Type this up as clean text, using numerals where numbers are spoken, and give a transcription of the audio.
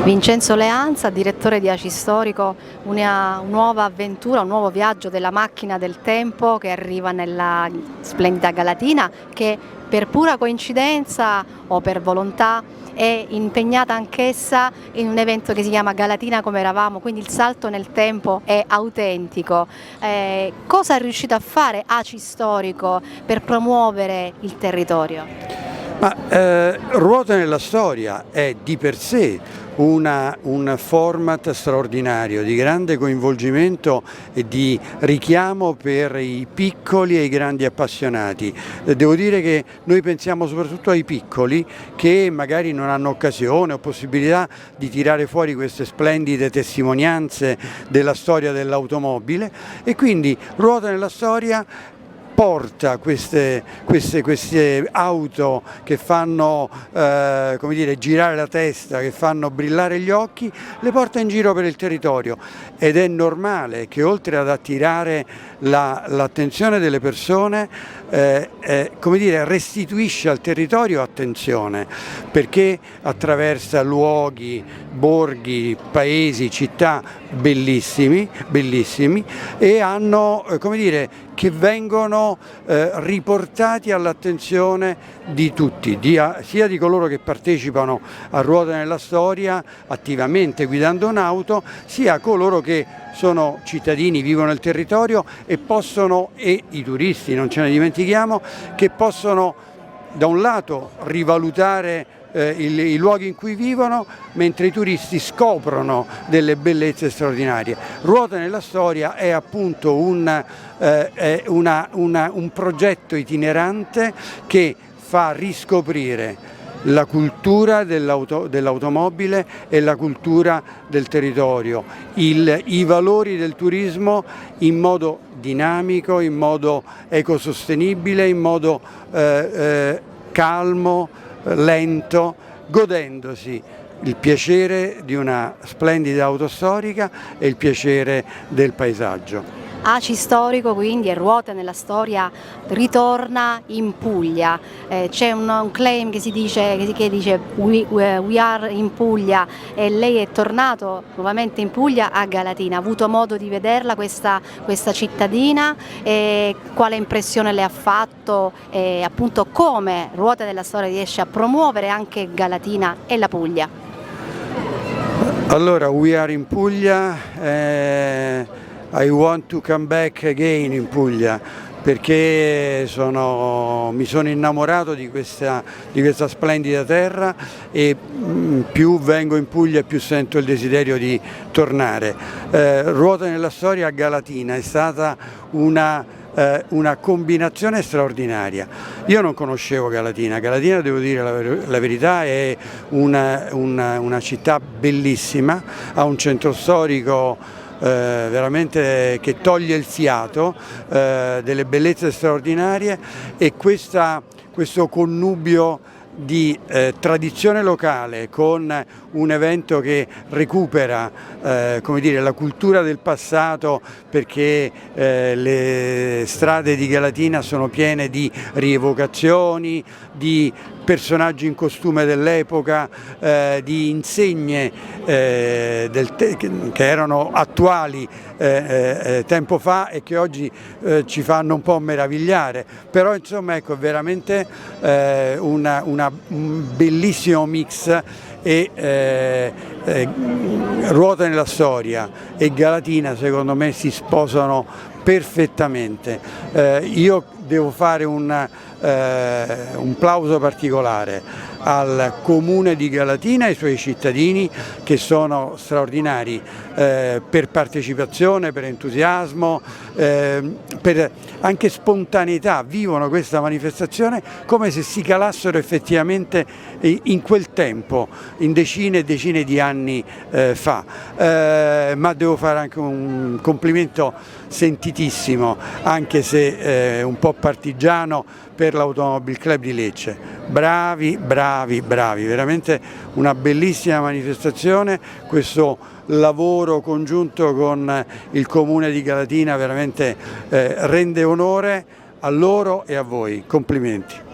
Vincenzo Leanza, direttore di ACI Storico, una nuova avventura, un nuovo viaggio della macchina del tempo che arriva nella splendida Galatina, che per pura coincidenza o per volontà è impegnata anch'essa in un evento che si chiama Galatina come eravamo, quindi il salto nel tempo è autentico. Cosa è riuscito a fare ACI Storico per promuovere il territorio? Ruote nella storia è di per sé un format straordinario, di grande coinvolgimento e di richiamo per i piccoli e i grandi appassionati. Devo dire che noi pensiamo soprattutto ai piccoli che magari non hanno occasione o possibilità di tirare fuori queste splendide testimonianze della storia dell'automobile, e quindi Ruote nella storia porta queste auto che fanno come dire, girare la testa, che fanno brillare gli occhi, le porta in giro per il territorio, ed è normale che oltre ad attirare l'attenzione delle persone come dire, restituisce al territorio attenzione, perché attraversa luoghi, borghi, paesi, città bellissimi e hanno, come dire, che vengono riportati all'attenzione di tutti, sia di coloro che partecipano a Ruote nella Storia attivamente guidando un'auto, sia coloro che sono cittadini, vivono nel territorio e i turisti, non ce ne dimentichiamo, che possono da un lato rivalutare i luoghi in cui vivono, mentre i turisti scoprono delle bellezze straordinarie. Ruote nella Storia è appunto un progetto itinerante che fa riscoprire la cultura dell'automobile e la cultura del territorio, i valori del turismo in modo dinamico, in modo ecosostenibile, in modo calmo, lento, godendosi il piacere di una splendida auto storica e il piacere del paesaggio. ACI Storico quindi e Ruote nella Storia ritorna in Puglia, c'è un claim che dice we are in Puglia, e lei è tornato nuovamente in Puglia a Galatina. Ha avuto modo di vederla questa cittadina, quale impressione le ha fatto e appunto come Ruote nella Storia riesce a promuovere anche Galatina e la Puglia? Allora, we are in Puglia. I want to come back again in Puglia, perché mi sono innamorato di questa splendida terra, e più vengo in Puglia più sento il desiderio di tornare. Ruote nella Storia a Galatina è stata una combinazione straordinaria. Io non conoscevo Galatina, devo dire la verità, è una città bellissima, ha un centro storico veramente che toglie il fiato, delle bellezze straordinarie, e questo connubio di tradizione locale con un evento che recupera come dire, la cultura del passato, perché le strade di Galatina sono piene di rievocazioni, di personaggi in costume dell'epoca, di insegne che erano attuali tempo fa e che oggi ci fanno un po' meravigliare, però insomma ecco, veramente un bellissimo mix, e Ruote nella Storia e Galatina secondo me si sposano perfettamente. Io devo fare un plauso particolare al Comune di Galatina e ai suoi cittadini, che sono straordinari per partecipazione, per entusiasmo, per anche spontaneità. Vivono questa manifestazione come se si calassero effettivamente in quel tempo, in decine e decine di anni fa. Ma devo fare anche un complimento sentitissimo, anche se un po' partigiano, per l'Automobile Club di Lecce. Bravi, veramente una bellissima manifestazione. Questo lavoro congiunto con il Comune di Galatina veramente rende onore a loro e a voi. Complimenti.